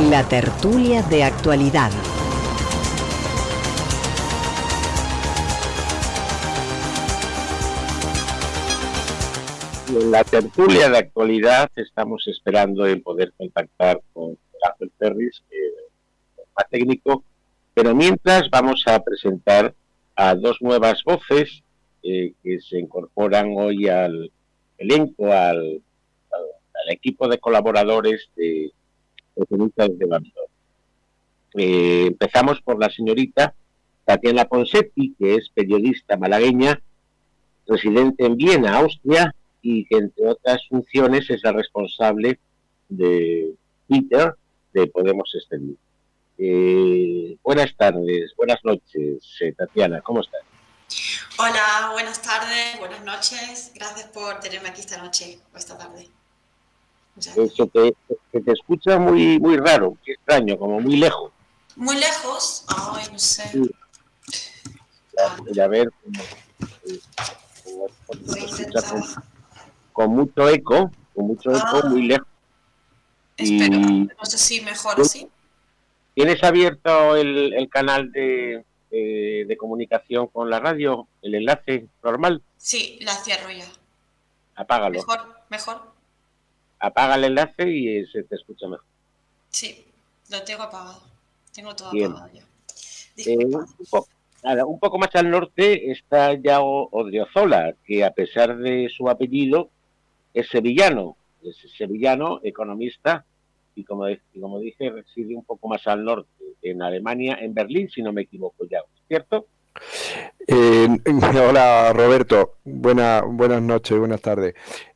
La tertulia de actualidad. En la tertulia de actualidad estamos esperando en poder contactar con Ángel Ferris, más técnico, pero mientras vamos a presentar a dos nuevas voces que se incorporan hoy al elenco, al equipo de colaboradores de Feministas de Benidorm. Empezamos por la señorita Tatiana Ponseti, que es periodista malagueña, residente en Viena, Austria, y que entre otras funciones es la responsable de Twitter de Podemos Extender. Buenas tardes, buenas noches, Tatiana, ¿cómo estás? Hola, buenas tardes, buenas noches. Gracias por tenerme aquí esta noche o esta tarde. Se te escucha muy, muy raro, qué extraño, como muy lejos. ¿Muy lejos? Ay, no sé. Sí. A ver, Voy a se escucha intentar. con mucho eco, muy lejos. Espero, Y no sé si mejor así. ¿tienes abierto el canal de comunicación con la radio, el enlace normal? Sí, la cierro ya. Apágalo. Mejor. Apaga el enlace y se te escucha mejor. Sí, lo tengo apagado. Tengo todo Bien. apagado ya. Disculpa. Un poco más al norte está ya Odriozola, que a pesar de su apellido es sevillano, economista, y como dije, reside un poco más al norte, en Alemania, en Berlín, si no me equivoco ya, ¿cierto? Hola Roberto, buenas noches, buenas tardes.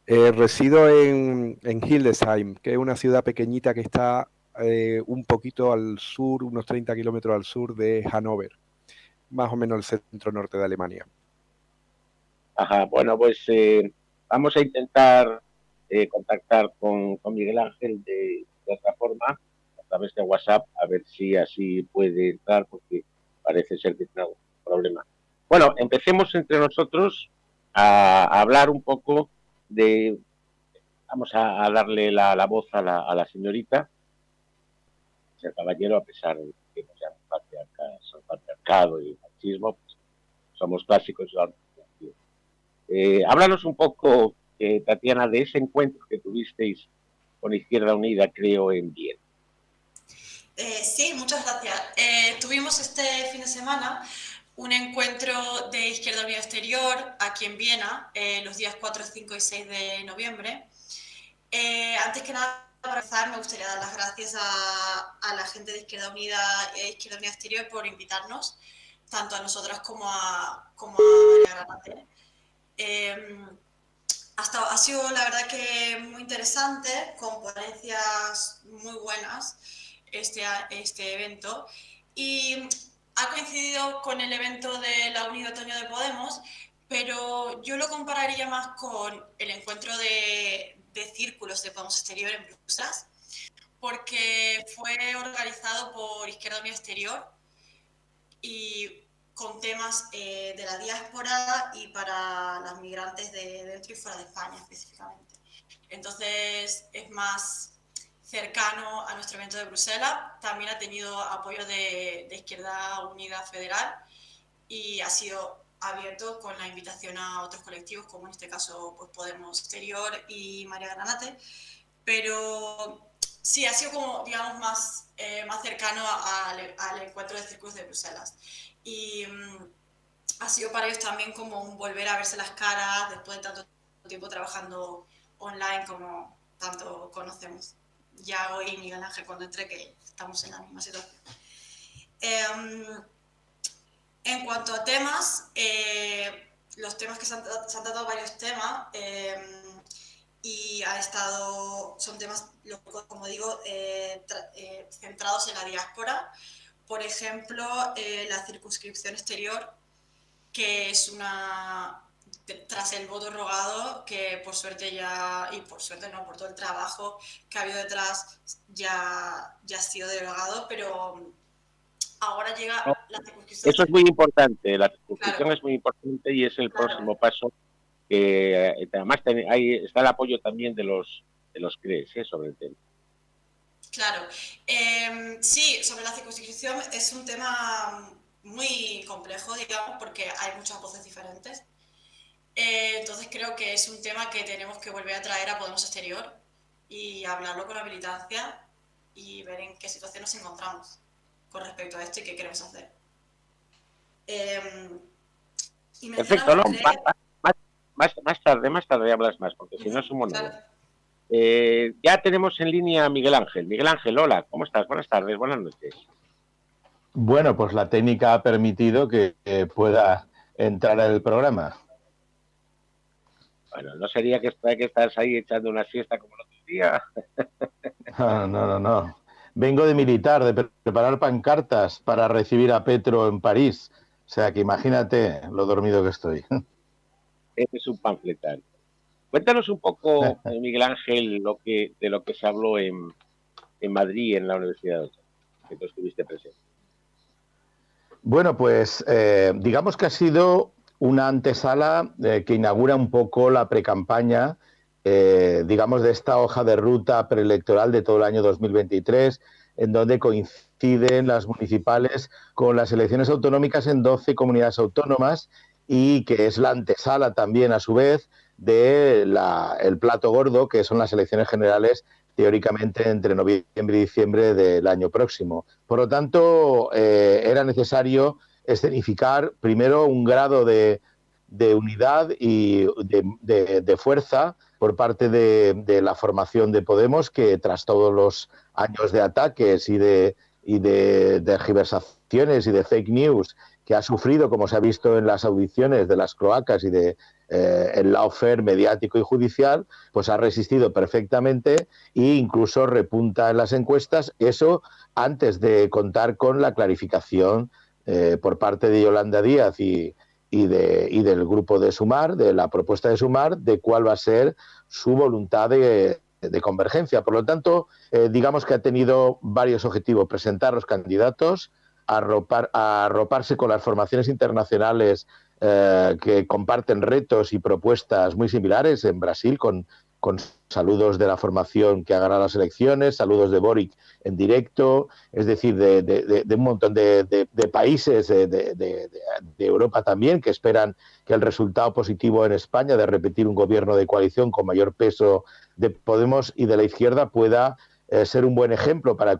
Resido en Hildesheim, que es una ciudad pequeñita que está un poquito al sur, unos 30 kilómetros al sur de Hannover, más o menos el centro norte de Alemania. Ajá, bueno, pues vamos a intentar contactar con Miguel Ángel de otra forma, a través de WhatsApp, a ver si así puede entrar, porque parece ser que tiene algún problema. Bueno, empecemos entre nosotros a hablar un poco de... Vamos a darle la voz a la señorita, el caballero, a pesar de que nos llaman patriarcado y machismo, pues somos clásicos. Háblanos un poco, Tatiana, de ese encuentro que tuvisteis con Izquierda Unida, creo, en Viena. Sí, muchas gracias. Tuvimos este fin de semana un encuentro de Izquierda Unida Exterior aquí en Viena, los días 4, 5 y 6 de noviembre. Antes que nada, para empezar, me gustaría dar las gracias a la gente de Izquierda Unida Exterior por invitarnos, tanto a nosotras como a María Granate. Ha sido, la verdad, que muy interesante, con ponencias muy buenas este evento, y ha coincidido con el evento de la Unión de Otoño de Podemos, pero yo lo compararía más con el encuentro de círculos de Podemos Exterior en Bruselas, porque fue organizado por Izquierda Unida Exterior y con temas de la diáspora y para las migrantes de dentro y fuera de España específicamente. Entonces es más cercano a nuestro evento de Bruselas. También ha tenido apoyo de Izquierda Unida Federal y ha sido abierto con la invitación a otros colectivos, como en este caso pues Podemos Exterior y María Granate, pero sí, ha sido como, digamos, más cercano al encuentro de círculos de Bruselas. Y ha sido para ellos también como un volver a verse las caras después de tanto tiempo trabajando online como tanto conocemos. Ya hoy, Miguel Ángel, cuando entré, que estamos en la misma situación. En cuanto a temas, los temas que se han tratado varios temas y son temas, como digo, centrados en la diáspora. Por ejemplo, la circunscripción exterior, que es tras el voto rogado, que por suerte por todo el trabajo que ha habido detrás, ya ha sido derogado, pero ahora llega la circunscripción. Eso es muy importante, la circunscripción, claro, es muy importante y es el Claro. próximo paso. Además, ahí está el apoyo también de los CREES sobre el tema. Claro. Sí, sobre la circunscripción es un tema muy complejo, digamos, porque hay muchas voces diferentes. Entonces creo que es un tema que tenemos que volver a traer a Podemos Exterior y hablarlo con la militancia y ver en qué situación nos encontramos con respecto a esto y qué queremos hacer. Y Perfecto, mencionabas, no, creer, más tarde hablas más, porque si no es un claro. monólogo. Ya tenemos en línea a Miguel Ángel. Miguel Ángel, hola, ¿cómo estás? Buenas tardes, buenas noches. Bueno, pues la técnica ha permitido que pueda entrar en el programa. Bueno, ¿no sería que estás ahí echando una siesta como el otro día? No. Vengo de militar, de preparar pancartas para recibir a Petro en París. O sea que imagínate lo dormido que estoy. Este es un panfletario. Cuéntanos un poco, Miguel Ángel, de lo que se habló en Madrid, en la Universidad de Oxford, que tú estuviste presente. Bueno, pues digamos que ha sido una antesala que inaugura un poco la precampaña, digamos, de esta hoja de ruta preelectoral de todo el año 2023, en donde coinciden las municipales con las elecciones autonómicas en 12 comunidades autónomas y que es la antesala también, a su vez, del plato gordo, que son las elecciones generales teóricamente entre noviembre y diciembre del año próximo. Por lo tanto, era necesario escenificar primero un grado de unidad y de fuerza por parte de la formación de Podemos, que tras todos los años de ataques y de tergiversaciones y de fake news que ha sufrido, como se ha visto en las audiciones de las cloacas y de el lawfare mediático y judicial, pues ha resistido perfectamente e incluso repunta en las encuestas. Eso antes de contar con la clarificación por parte de Yolanda Díaz y del grupo de Sumar, de la propuesta de Sumar, de cuál va a ser su voluntad de convergencia. Por lo tanto, digamos que ha tenido varios objetivos: presentar los candidatos, arroparse con las formaciones internacionales que comparten retos y propuestas muy similares. En Brasil, con saludos de la formación que ha ganado las elecciones, saludos de Boric en directo, es decir, de un montón de países de Europa también, que esperan que el resultado positivo en España de repetir un gobierno de coalición con mayor peso de Podemos y de la izquierda pueda ser un buen ejemplo para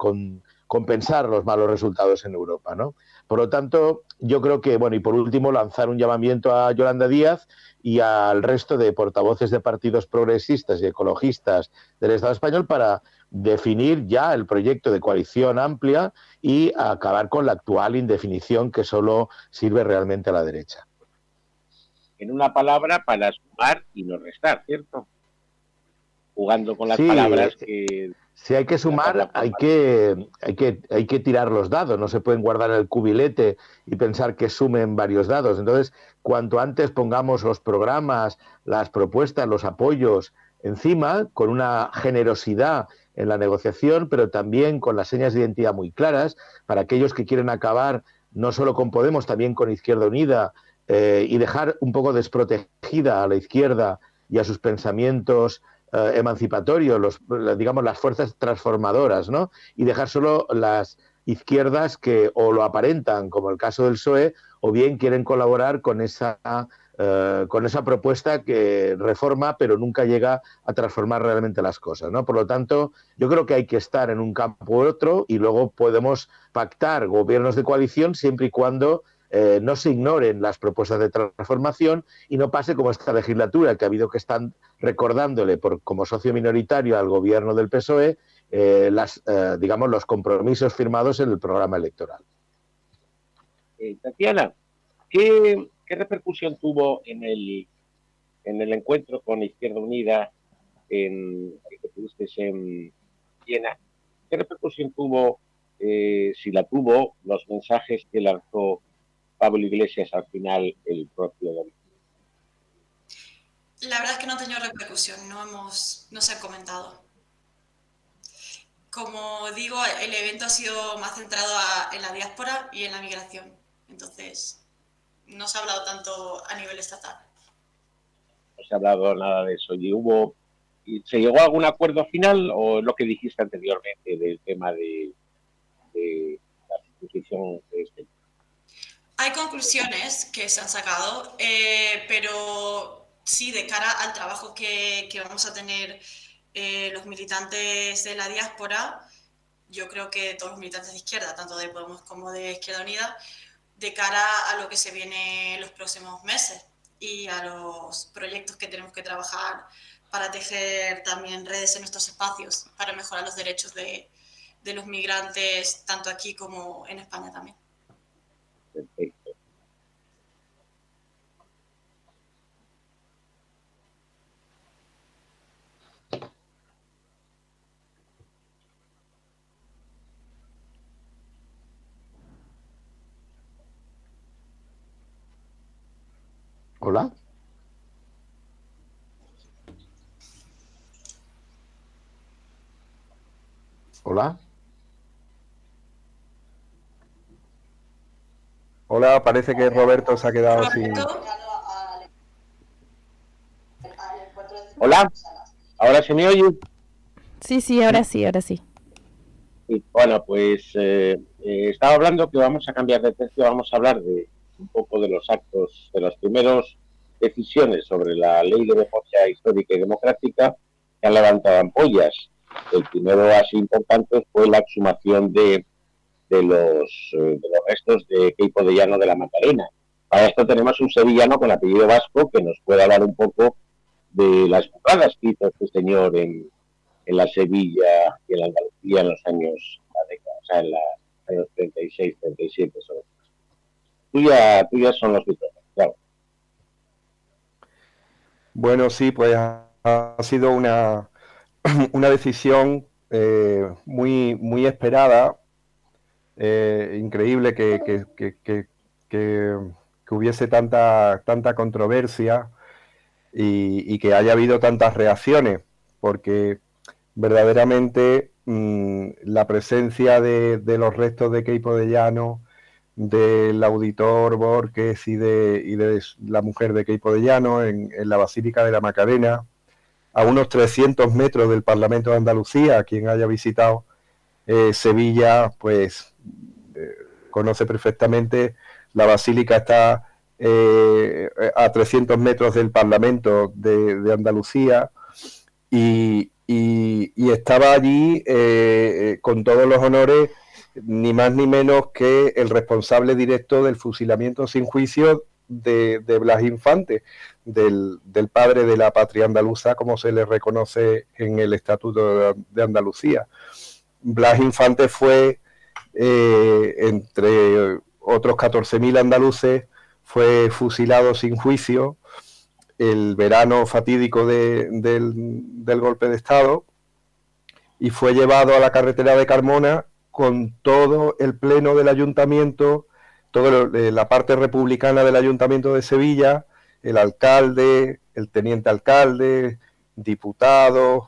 compensar los malos resultados en Europa, ¿no? Por lo tanto, yo creo que, bueno, y por último, lanzar un llamamiento a Yolanda Díaz y al resto de portavoces de partidos progresistas y ecologistas del Estado español para definir ya el proyecto de coalición amplia y acabar con la actual indefinición que solo sirve realmente a la derecha. En una palabra, para sumar y no restar, ¿cierto? Jugando con las Sí, palabras que... Si hay que sumar, hay que tirar los dados, no se pueden guardar en el cubilete y pensar que sumen varios dados. Entonces, cuanto antes pongamos los programas, las propuestas, los apoyos encima, con una generosidad en la negociación, pero también con las señas de identidad muy claras, para aquellos que quieren acabar no solo con Podemos, también con Izquierda Unida, y dejar un poco desprotegida a la izquierda y a sus pensamientos emancipatorios, digamos, las fuerzas transformadoras, ¿no? Y dejar solo las izquierdas que o lo aparentan, como el caso del PSOE, o bien quieren colaborar con esa propuesta que reforma, pero nunca llega a transformar realmente las cosas, ¿no? Por lo tanto, yo creo que hay que estar en un campo u otro y luego podemos pactar gobiernos de coalición siempre y cuando no se ignoren las propuestas de transformación y no pase como esta legislatura, que ha habido que están recordándole como socio minoritario al gobierno del PSOE digamos, los compromisos firmados en el programa electoral. Tatiana, ¿qué repercusión tuvo en el encuentro con Izquierda Unida que tuviste en Viena? ¿Qué repercusión tuvo, si la tuvo, los mensajes que lanzó Pablo Iglesias al final el propio domingo? La verdad es que no ha tenido repercusión, no se ha comentado. Como digo, el evento ha sido más centrado en la diáspora y en la migración. Entonces, no se ha hablado tanto a nivel estatal. No se ha hablado nada de eso. Y hubo ¿Y se llegó a algún acuerdo final o lo que dijiste anteriormente del tema de la sustitución de este? Hay conclusiones que se han sacado, pero sí, de cara al trabajo que vamos a tener los militantes de la diáspora, yo creo que todos los militantes de izquierda, tanto de Podemos como de Izquierda Unida, de cara a lo que se viene en los próximos meses y a los proyectos que tenemos que trabajar para tejer también redes en nuestros espacios, para mejorar los derechos de los migrantes, tanto aquí como en España también. Perfecto. Hola. Hola. Hola, parece que Roberto se ha quedado sin... Hola, ¿ahora se me oye? Sí, ahora sí, ahora sí. Y, bueno, pues estaba hablando que vamos a cambiar de tercio, vamos a hablar de un poco de los actos, de las primeras decisiones sobre la Ley de Memoria Histórica y Democrática que han levantado ampollas. El primero así importante fue la exhumación de los restos de Queipo de Llano de la Macarena. Para esto tenemos un sevillano con apellido vasco que nos puede hablar un poco de las burradas que hizo este señor en la Sevilla y en la Andalucía en los años, o sea, en los años 36, 37 sobre todo. Tuyas son los micrófonos, claro. Bueno, sí, pues ha sido una decisión muy esperada. Increíble que hubiese tanta controversia y que haya habido tantas reacciones, porque verdaderamente la presencia de los restos de Queipo de Llano, del auditor Borges y de la mujer de Queipo de Llano en la Basílica de la Macarena, a unos 300 metros del Parlamento de Andalucía. Quien haya visitado Sevilla, pues conoce perfectamente. La basílica está a 300 metros del Parlamento de Andalucía y estaba allí con todos los honores, ni más ni menos que el responsable directo del fusilamiento sin juicio de Blas Infante, del padre de la patria andaluza, como se le reconoce en el Estatuto de Andalucía. Blas Infante fue, entre otros 14.000 andaluces, fue fusilado sin juicio el verano fatídico del golpe de Estado y fue llevado a la carretera de Carmona con todo el pleno del ayuntamiento, toda la parte republicana del ayuntamiento de Sevilla, el alcalde, el teniente alcalde, diputados,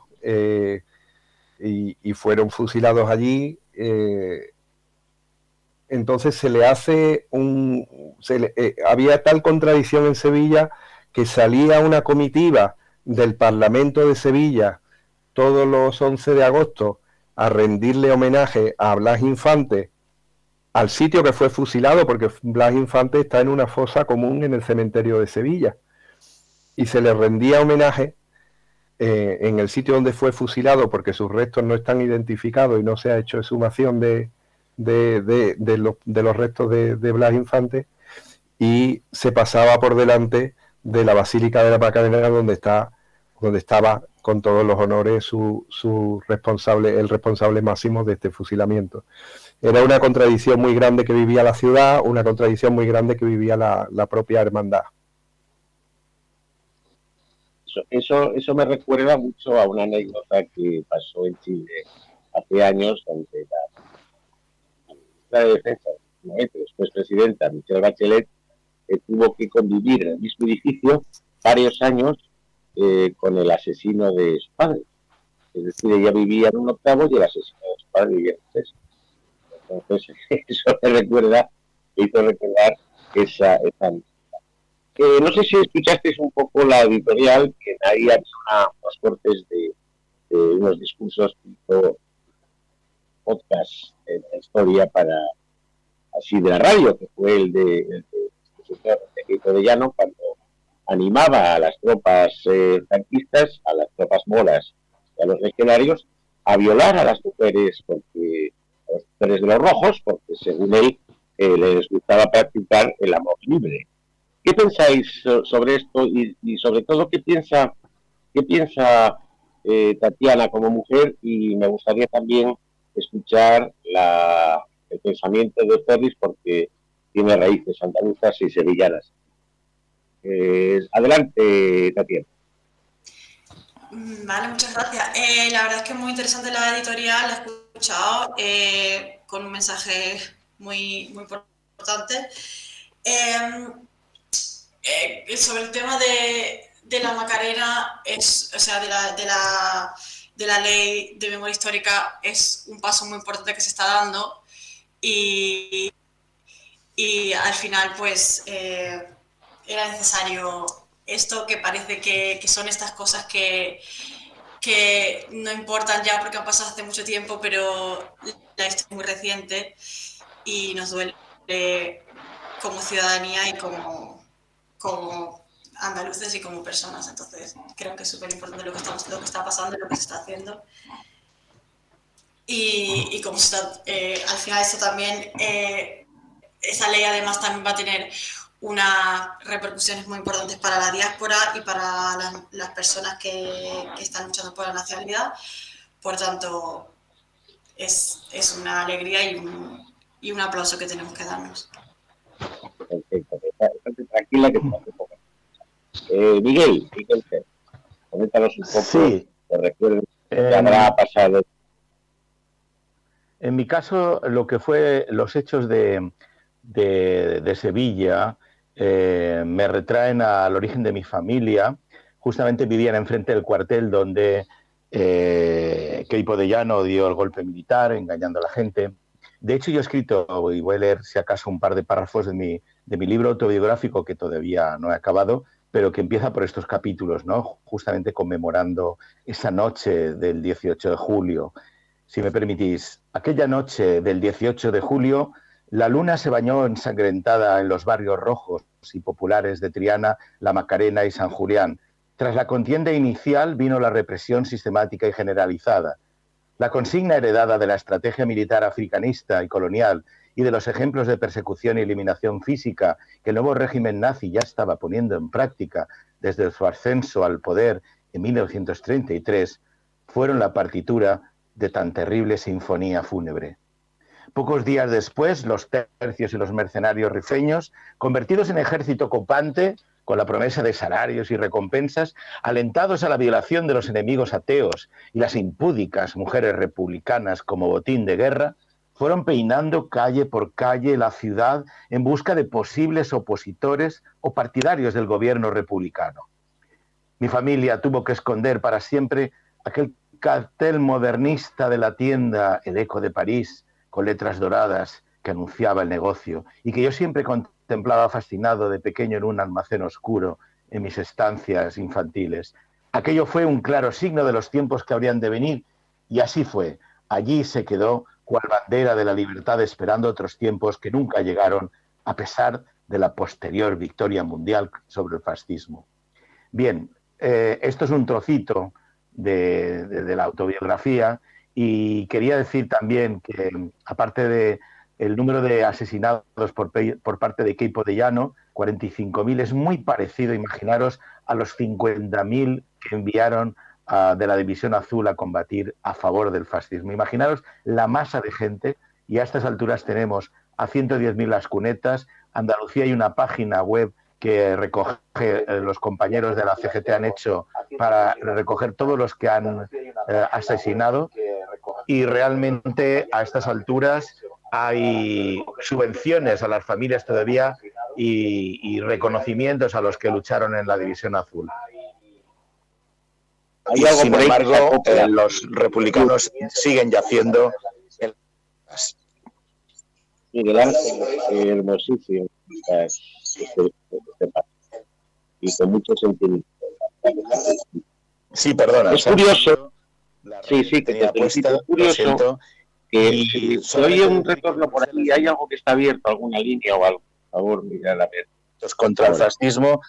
y fueron fusilados allí. Entonces se le hace había tal contradicción en Sevilla que salía una comitiva del Parlamento de Sevilla todos los 11 de agosto a rendirle homenaje a Blas Infante al sitio que fue fusilado, porque Blas Infante está en una fosa común en el cementerio de Sevilla, y se le rendía homenaje en el sitio donde fue fusilado, porque sus restos no están identificados y no se ha hecho exhumación de los restos de Blas Infante, y se pasaba por delante de la Basílica de la Macarena, donde estaba con todos los honores el responsable máximo de este fusilamiento. Era una contradicción muy grande que vivía la ciudad, una contradicción muy grande que vivía la propia hermandad. Eso me recuerda mucho a una anécdota que pasó en Chile hace años, donde la defensa, después presidenta Michelle Bachelet, tuvo que convivir en el mismo edificio varios años con el asesino de su padre. Es decir, ella vivía en un octavo y el asesino de su padre vivía en un sexto. Entonces, eso me hizo recordar esa No sé si escuchasteis un poco la editorial, que ahí había unos cortes de unos discursos tipo podcast en la historia para así de la radio, que fue el de Keiko de Llano, cuando animaba a las tropas franquistas, a las tropas moras y a los legionarios a violar a las mujeres, porque a las mujeres de los rojos, porque según él les gustaba practicar el amor libre. ¿Qué pensáis sobre esto y sobre todo qué piensa Tatiana como mujer? Y me gustaría también escuchar el pensamiento de Ferris, porque tiene raíces andaluzas y sevillanas. Adelante, Tatiana. Vale, muchas gracias. La verdad es que es muy interesante la editorial, la he escuchado con un mensaje muy, muy importante. Sobre el tema de la Macarena, o sea, de la ley de memoria histórica, es un paso muy importante que se está dando y al final pues era necesario esto, que parece que son estas cosas que no importan ya porque han pasado hace mucho tiempo, pero la historia es muy reciente y nos duele como ciudadanía y como andaluces y como personas. Entonces creo que es súper importante lo que está pasando y lo que se está haciendo. Y como se está, al final esto también, esa ley además también va a tener unas repercusiones muy importantes para la diáspora y para las personas que están luchando por la nacionalidad. Por tanto, es una alegría y un aplauso que tenemos que darnos. Perfecto, estate tranquila que te hace poco. Miguel, coméntanos un poco. Sí. Te recuerdo que habrá pasado. En mi caso, lo que fue los hechos de Sevilla me retraen al origen de mi familia. Justamente vivían enfrente del cuartel donde Queipo de Llano dio el golpe militar, engañando a la gente. De hecho, yo he escrito, y voy a leer si acaso un par de párrafos de mi libro autobiográfico, que todavía no he acabado, pero que empieza por estos capítulos, ¿no? Justamente conmemorando esa noche del 18 de julio. Si me permitís, aquella noche del 18 de julio, la luna se bañó ensangrentada en los barrios rojos y populares de Triana, La Macarena y San Julián. Tras la contienda inicial vino la represión sistemática y generalizada. La consigna heredada de la estrategia militar africanista y colonial y de los ejemplos de persecución y eliminación física que el nuevo régimen nazi ya estaba poniendo en práctica desde su ascenso al poder en 1933 fueron la partitura de tan terrible sinfonía fúnebre. Pocos días después, los tercios y los mercenarios rifeños, convertidos en ejército ocupante, con la promesa de salarios y recompensas, alentados a la violación de los enemigos ateos y las impúdicas mujeres republicanas como botín de guerra, fueron peinando calle por calle la ciudad en busca de posibles opositores o partidarios del gobierno republicano. Mi familia tuvo que esconder para siempre aquel cartel modernista de la tienda El Eco de París, con letras doradas, que anunciaba el negocio y que yo siempre contemplaba fascinado de pequeño en un almacén oscuro en mis estancias infantiles. Aquello fue un claro signo de los tiempos que habrían de venir, y así fue. Allí se quedó cual bandera de la libertad, esperando otros tiempos que nunca llegaron, a pesar de la posterior victoria mundial sobre el fascismo. Bien, esto es un trocito de la autobiografía, y quería decir también que, aparte de el número de asesinados por parte de Queipo de Llano, 45.000, es muy parecido, imaginaros, a los 50.000 que enviaron de la División Azul a combatir a favor del fascismo. Imaginaros la masa de gente, y a estas alturas tenemos a 110.000 las cunetas. Andalucía hay una página web que recoge, los compañeros de la CGT han hecho para recoger todos los que han asesinado, y realmente a estas alturas hay subvenciones a las familias todavía y reconocimientos a los que lucharon en la División Azul. Y sin embargo, los republicanos siguen yaciendo en las... Miguel Ángel, hermosísimo. y con mucho sentimiento. Sí, perdona. Es curioso, sí, que tenía te felicito, puesta, es curioso que si se oye un retorno por aquí, hay algo que está abierto, alguna línea o algo. Por favor, mirad a ver. Contra el fascismo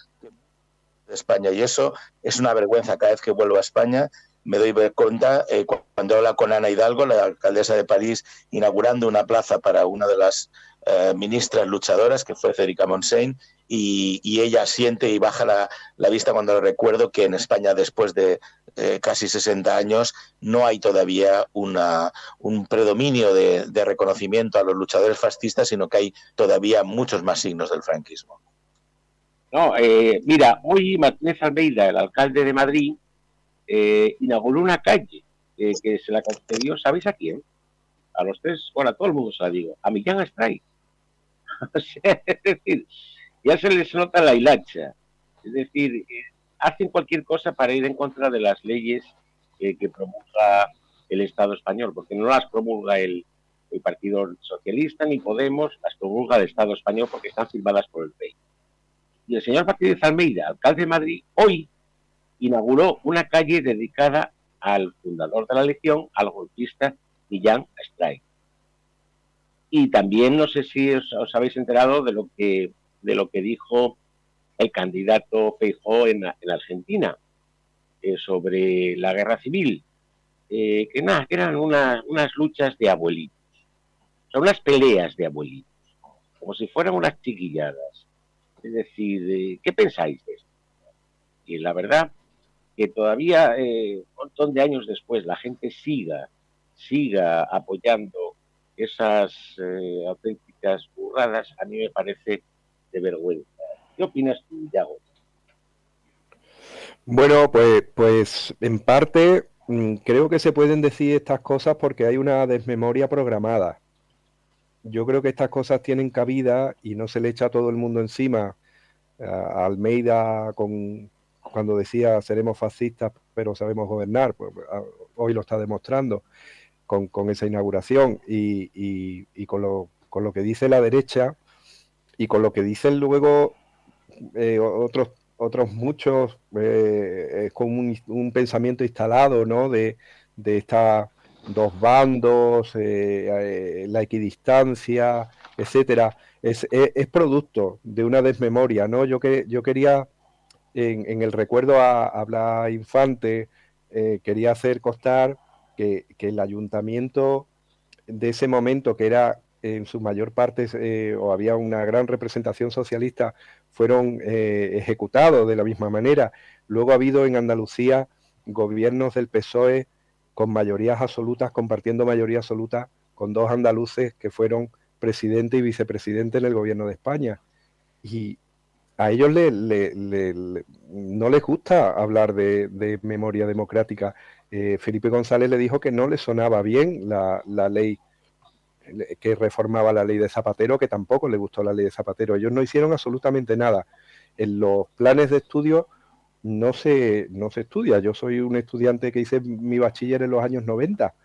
de España, y eso es una vergüenza. Cada vez que vuelvo a España me doy cuenta, cuando habla con Ana Hidalgo, la alcaldesa de París, inaugurando una plaza para una de las ministras luchadoras, que fue Federica Montseny, y ella siente y baja la vista cuando le recuerdo que en España, después de casi 60 años, no hay todavía un predominio de reconocimiento a los luchadores fascistas, sino que hay todavía muchos más signos del franquismo. No, mira, hoy Martínez Almeida, el alcalde de Madrid, inauguró una calle que se la concedió, ¿sabéis a quién? A los tres, bueno, a todo el mundo se la digo, a Millán Astray. O sea, es decir, ya se les nota la hilacha. Es decir, hacen cualquier cosa para ir en contra de las leyes que promulga el Estado español, porque no las promulga el Partido Socialista ni Podemos, las promulga el Estado español porque están firmadas por el rey. Y el señor Martínez Almeida, alcalde de Madrid, hoy inauguró una calle dedicada al fundador de la Legión, al golpista Millán Astray. Y también no sé si os habéis enterado de lo que dijo el candidato Feijóo en Argentina sobre la guerra civil, que eran unas luchas de abuelitos, son unas peleas de abuelitos, como si fueran unas chiquilladas. Es decir, ¿qué pensáis de esto? Y la verdad que todavía, un montón de años después, la gente siga apoyando esas auténticas burradas, a mí me parece de vergüenza. ¿Qué opinas tú, Yago? Bueno, pues en parte creo que se pueden decir estas cosas porque hay una desmemoria programada. Yo creo que estas cosas tienen cabida y no se le echa a todo el mundo encima. A Almeida cuando decía seremos fascistas pero sabemos gobernar, pues hoy lo está demostrando con esa inauguración y con lo que dice la derecha y con lo que dicen luego otros muchos con un pensamiento instalado, ¿no? de estas dos bandos, la equidistancia, etcétera, es producto de una desmemoria, ¿no? Yo quería, en el recuerdo a Blas Infante, quería hacer constar que el ayuntamiento de ese momento, que era en su mayor parte, o había una gran representación socialista, fueron ejecutados de la misma manera. Luego ha habido en Andalucía gobiernos del PSOE con mayorías absolutas, compartiendo mayoría absoluta con dos andaluces que fueron presidente y vicepresidente en el gobierno de España. Y a ellos no les gusta hablar de memoria democrática. Felipe González le dijo que no le sonaba bien la ley que reformaba la ley de Zapatero, que tampoco le gustó la ley de Zapatero. Ellos no hicieron absolutamente nada. En los planes de estudio no se estudia. Yo soy un estudiante que hice mi bachiller en los años 90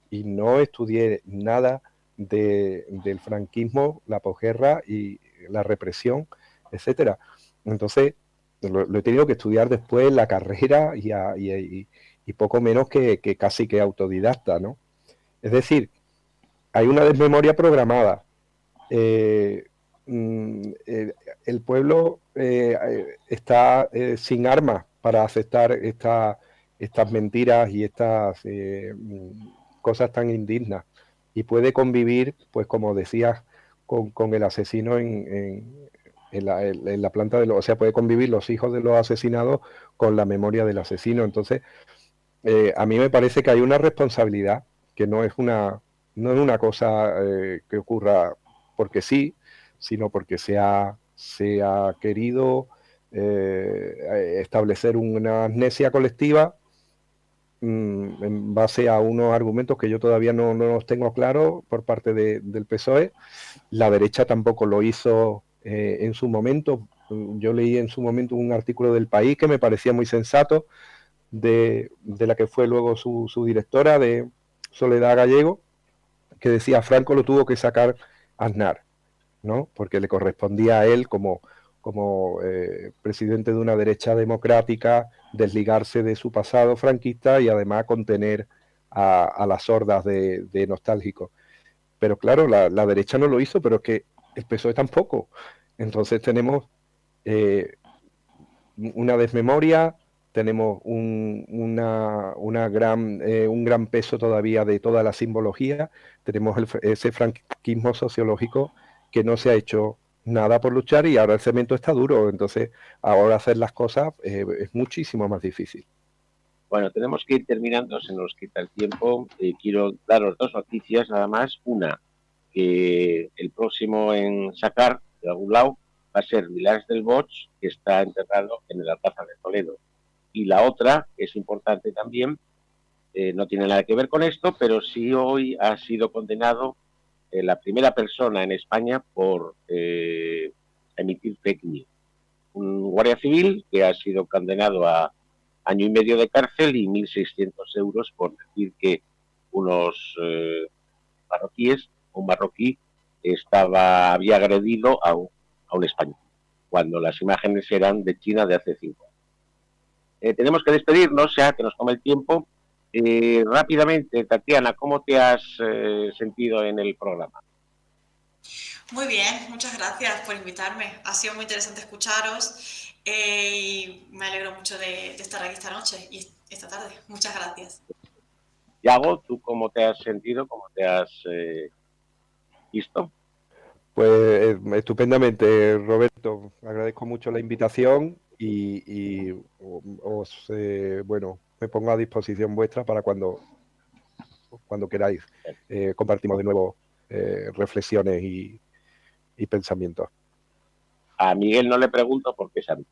y no estudié nada del franquismo, la posguerra y la represión, etcétera. Entonces, lo he tenido que estudiar después en la carrera y poco menos que casi que autodidacta, ¿no? Es decir, hay una desmemoria programada. El pueblo está sin armas para aceptar estas mentiras y estas cosas tan indignas, y puede convivir, pues como decías, con el asesino en la planta o sea, puede convivir los hijos de los asesinados con la memoria del asesino. Entonces, a mí me parece que hay una responsabilidad, que no es una cosa que ocurra porque sí, sino porque se ha querido establecer una amnesia colectiva en base a unos argumentos que yo todavía no los tengo claros por parte del PSOE. La derecha tampoco lo hizo en su momento. Yo leí en su momento un artículo del País que me parecía muy sensato, de la que fue luego su directora, de Soledad Gallego, que decía Franco lo tuvo que sacar Aznar, ¿no? Porque le correspondía a él como como presidente de una derecha democrática, desligarse de su pasado franquista y además contener a las hordas de nostálgicos. Pero claro, la derecha no lo hizo, pero es que el PSOE tampoco. Entonces tenemos una desmemoria, tenemos un gran peso todavía de toda la simbología, tenemos ese franquismo sociológico que no se ha hecho nada por luchar y ahora el cemento está duro, entonces ahora hacer las cosas es muchísimo más difícil. Bueno, tenemos que ir terminando, se nos quita el tiempo. Quiero daros 2 noticias nada más. Una, que el próximo en sacar de algún lado va a ser Milans del Bosch, que está enterrado en el Alcázar de Toledo. Y la otra, que es importante también, no tiene nada que ver con esto, pero sí hoy ha sido condenado la primera persona en España por emitir fake news. Un guardia civil que ha sido condenado a 1 año y medio de cárcel y 1.600 euros por decir que unos un marroquí había agredido a un español, cuando las imágenes eran de China de hace 5 años. Tenemos que despedirnos, ya que nos come el tiempo. Rápidamente, Tatiana, ¿cómo te has sentido en el programa? Muy bien, muchas gracias por invitarme. Ha sido muy interesante escucharos y me alegro mucho de estar aquí esta noche y esta tarde. Muchas gracias. Yago, ¿tú cómo te has sentido? ¿Cómo te has visto? Pues estupendamente, Roberto. Agradezco mucho la invitación y me pongo a disposición vuestra para cuando queráis. Compartimos de nuevo reflexiones y pensamientos. A Miguel no le pregunto porque es amigo.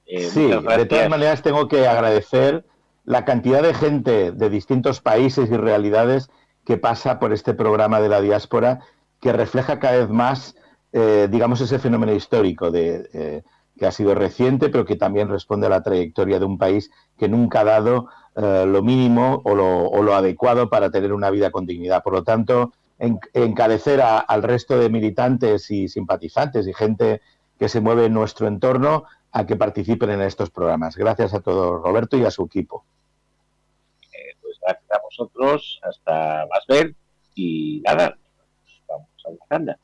Sí, de todas maneras tengo que agradecer la cantidad de gente de distintos países y realidades que pasa por este programa de la diáspora, que refleja cada vez más, digamos, ese fenómeno histórico que ha sido reciente, pero que también responde a la trayectoria de un país que nunca ha dado lo mínimo o lo adecuado para tener una vida con dignidad. Por lo tanto, encarecer al resto de militantes y simpatizantes y gente que se mueve en nuestro entorno a que participen en estos programas. Gracias a todos, Roberto, y a su equipo. Pues gracias a vosotros, hasta más ver y nada, vamos a una tanda.